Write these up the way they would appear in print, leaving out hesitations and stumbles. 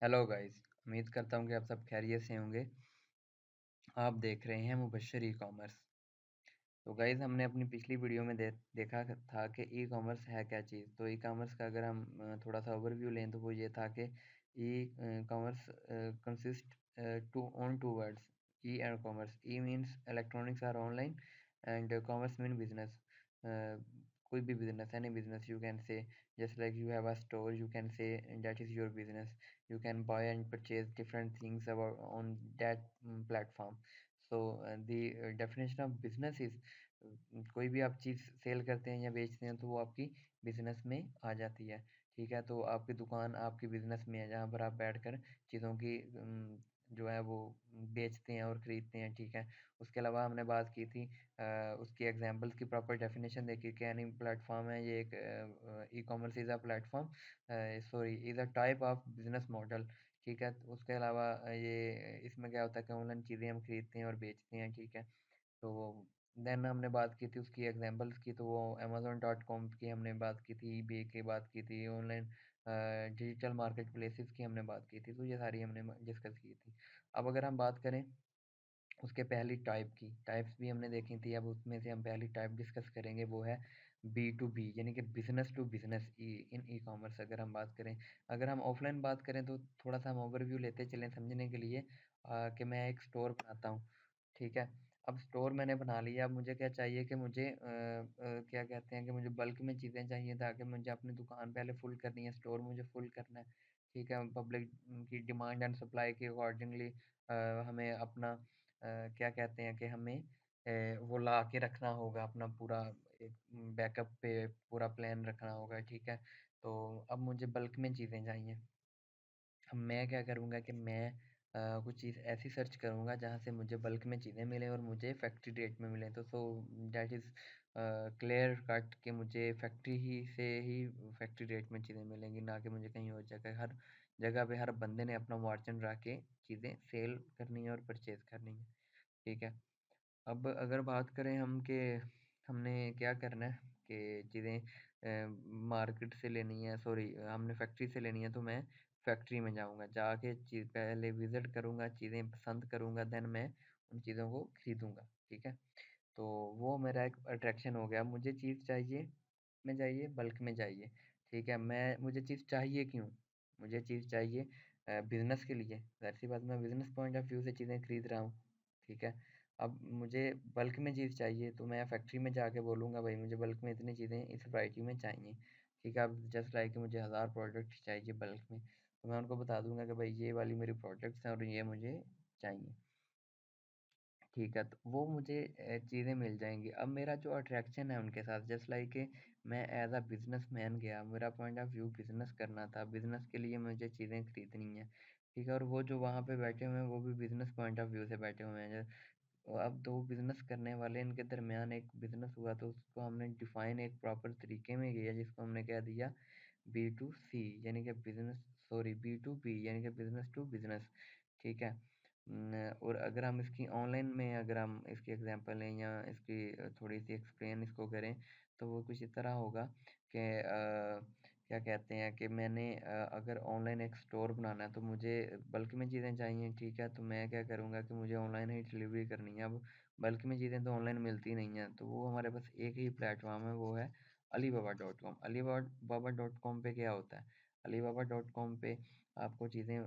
Hello guys. उम्मीद करता हूँ कि आप सब खैरियत से होंगे। आप देख रहे हैं मुबश्शिर ई कॉमर्स। तो गाइस, हमने अपनी पिछली वीडियो में देखा था कि ई कॉमर्स है क्या चीज़। तो ई कॉमर्स का अगर हम थोड़ा सा ओवरव्यू लें तो वो ये था कि e commerce consist to on two words, e and commerce. E means electronics or online and commerce mean business. कोई भी business, any business you can say, just like you have a store, you can say that is your business. You can buy and purchase different things about on that platform. So the definition of business is कोई भी आप चीज़ cell करते हैं या बेचते हैं तो वो आपकी बिजनेस में आ जाती है। ठीक है, तो आपकी दुकान आपकी बिजनेस में है जहाँ पर आप बैठकर चीज़ों की जो है वो बेचते हैं और ख़रीदते हैं। ठीक है, उसके अलावा हमने बात की थी उसकी एग्जांपल्स की प्रॉपर डेफिनेशन देखी कि एनी प्लेटफॉर्म है ये एक e commerce is a platform, sorry is a type of business model. ठीक है, तो उसके अलावा ये इसमें क्या होता है कि ऑनलाइन चीज़ें हम खरीदते हैं और बेचते हैं। ठीक है, तो देन हमने बात की थी उसकी एग्जांपल्स की, तो वो amazon.com की हमने बात की थी, ईबे की बात की थी, ऑनलाइन डिजिटल मार्केट प्लेसेस की हमने बात की थी। तो ये सारी हमने डिस्कस की थी। अब अगर हम बात करें उसके पहली टाइप की, टाइप्स भी हमने देखी थी। अब उसमें से हम पहली टाइप डिस्कस करेंगे, वो है बी टू बी, यानी कि business to business in e commerce. अगर हम बात करें, अगर हम ऑफलाइन बात करें तो थोड़ा सा हम ओवरव्यू लेते चलें समझने के लिए कि मैं एक स्टोर बनाता हूँ। ठीक है, अब स्टोर मैंने बना लिया। अब मुझे क्या चाहिए कि मुझे क्या कहते हैं कि मुझे बल्क में चीज़ें चाहिए ताकि मुझे अपनी दुकान पहले फुल करनी है, स्टोर मुझे फुल करना है। ठीक है, पब्लिक की डिमांड एंड सप्लाई के अकॉर्डिंगली हमें अपना क्या कहते हैं कि हमें वो ला के रखना होगा, अपना पूरा एक बैकअप पे पूरा प्लान रखना होगा। ठीक है, तो अब मुझे बल्क में चीज़ें चाहिए। अब मैं क्या करूँगा कि मैं कुछ चीज़ ऐसी सर्च करूँगा जहाँ से मुझे बल्क में चीज़ें मिलें और मुझे फैक्ट्री रेट में मिलें। तो दैट इज़ क्लियर कट कि मुझे फैक्ट्री ही से ही फैक्ट्री रेट में चीज़ें मिलेंगी, ना कि मुझे कहीं और जगह। हर जगह पे हर बंदे ने अपना मार्जिन रख के चीज़ें सेल करनी है और परचेज़ करनी है। ठीक है, अब अगर बात करें हम कि हमने क्या करना है कि चीज़ें मार्केट से लेनी है, सॉरी हमने फैक्ट्री से लेनी है, तो मैं फैक्ट्री में जाऊँगा, जाके चीज़ पहले विज़िट करूँगा, चीज़ें पसंद करूँगा, देन मैं उन चीज़ों को खरीदूँगा। ठीक है, तो वो मेरा एक अट्रैक्शन हो गया। मुझे चीज़ चाहिए में चाहिए, बल्क में चाहिए। ठीक है, मैं मुझे चीज़ चाहिए क्यों? मुझे चीज़ चाहिए बिज़नेस के लिए। ज़ाहिर-सी बात, मैं बिज़नेस पॉइंट ऑफ व्यू से चीज़ें खरीद रहा हूँ। ठीक है, अब मुझे बल्क में चीज़ चाहिए तो मैं फैक्ट्री में जाके बोलूँगा भाई मुझे बल्क में इतनी चीज़ें इस वैरायटी में चाहिए। ठीक है, अब जस्ट लाइक मुझे 1000 प्रोडक्ट चाहिए बल्क में, तो मैं उनको बता दूँगा कि भाई ये वाली मेरी प्रोडक्ट्स हैं और ये मुझे चाहिए। ठीक है, तो वो मुझे चीज़ें मिल जाएँगी। अब मेरा जो अट्रैक्शन है उनके साथ, जस्ट लाइक मैं एज़ अ बिज़नेसमैन गया, मेरा पॉइंट ऑफ व्यू बिज़नेस करना था, बिज़नेस के लिए मुझे चीज़ें खरीदनी हैं। ठीक है, और वो जो वहाँ पे बैठे हुए हैं वो भी बिज़नेस पॉइंट ऑफ व्यू से बैठे हुए हैं। अब 2 बिज़नेस करने वाले इनके दरमियान एक बिज़नेस हुआ, तो उसको हमने डिफ़ाइन एक प्रॉपर तरीके में किया जिसको हमने कह दिया बी टू सी, यानी कि बी टू बी, यानी कि बिज़नेस टू बिज़नेस। ठीक है, और अगर हम इसकी ऑनलाइन में अगर हम इसकी एग्जांपल लें या इसकी थोड़ी सी एक्सप्लेन इसको करें, तो वो कुछ इस तरह होगा कि क्या कहते हैं कि मैंने अगर ऑनलाइन एक स्टोर बनाना है तो मुझे बल्क में चीज़ें चाहिए। ठीक है, तो मैं क्या करूँगा कि मुझे ऑनलाइन ही डिलीवरी करनी है। अब बल्क में चीज़ें तो ऑनलाइन मिलती नहीं हैं, तो वो हमारे पास एक ही प्लेटफॉर्म है, वो है Alibaba dot com. Alibaba dot com पे क्या होता है, अलीबाबा डॉट कॉम पे आपको चीज़ें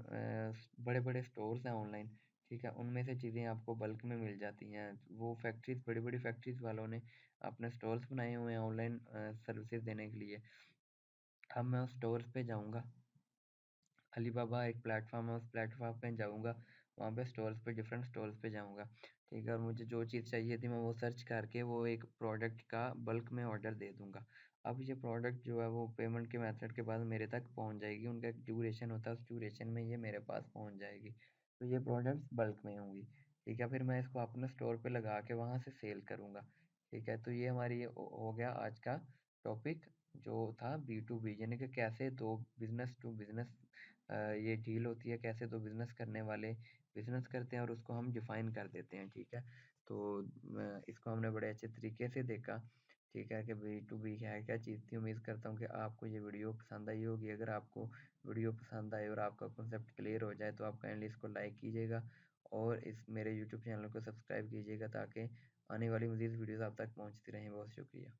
बड़े बड़े स्टोर्स हैं ऑनलाइन। ठीक है, उनमें से चीज़ें आपको बल्क में मिल जाती हैं। वो फैक्ट्रीज़, बड़ी-बड़ी फैक्ट्रीज़ वालों ने अपने स्टोर्स बनाए हुए हैं ऑनलाइन सर्विसेज़ देने के लिए। अब मैं उस स्टोर्स पे जाऊँगा, अलीबाबा एक प्लेटफ़ॉर्म है, उस प्लेटफ़ॉर्म पे जाऊँगा, वहाँ पे स्टोर्स पे डिफरेंट स्टोर्स पे जाऊँगा। ठीक है, और मुझे जो चीज़ चाहिए थी मैं वो सर्च करके वो एक प्रोडक्ट का बल्क में ऑर्डर दे दूँगा। अब ये प्रोडक्ट जो है वो पेमेंट के मेथड के बाद मेरे तक पहुँच जाएगी, उनका एक ड्यूरेशन होता है, उस ड्यूरेशन में ये मेरे पास पहुँच जाएगी। तो ये प्रोडक्ट्स बल्क में होंगी। ठीक है, फिर मैं इसको अपने स्टोर पे लगा के वहाँ से सेल करूँगा। ठीक है, तो ये हमारी हो गया आज का टॉपिक जो था बी टू बी, यानी कि कैसे 2 बिज़नेस टू बिज़नेस ये डील होती है, कैसे 2 बिज़नेस करने वाले बिज़नेस करते हैं और उसको हम डिफ़ाइन कर देते हैं। ठीक है, तो इसको हमने बड़े अच्छे तरीके से देखा। ठीक है, कि B2B है क्या चीज़ थी। उम्मीद करता हूँ कि आपको ये वीडियो पसंद आई होगी। अगर आपको वीडियो पसंद आए और आपका कॉन्सेप्ट क्लियर हो जाए तो आप काइंडली इसको लाइक कीजिएगा और इस मेरे यूट्यूब चैनल को सब्सक्राइब कीजिएगा ताकि आने वाली मज़ीद वीडियोज़ आप तक पहुँचती रहें। बहुत शुक्रिया।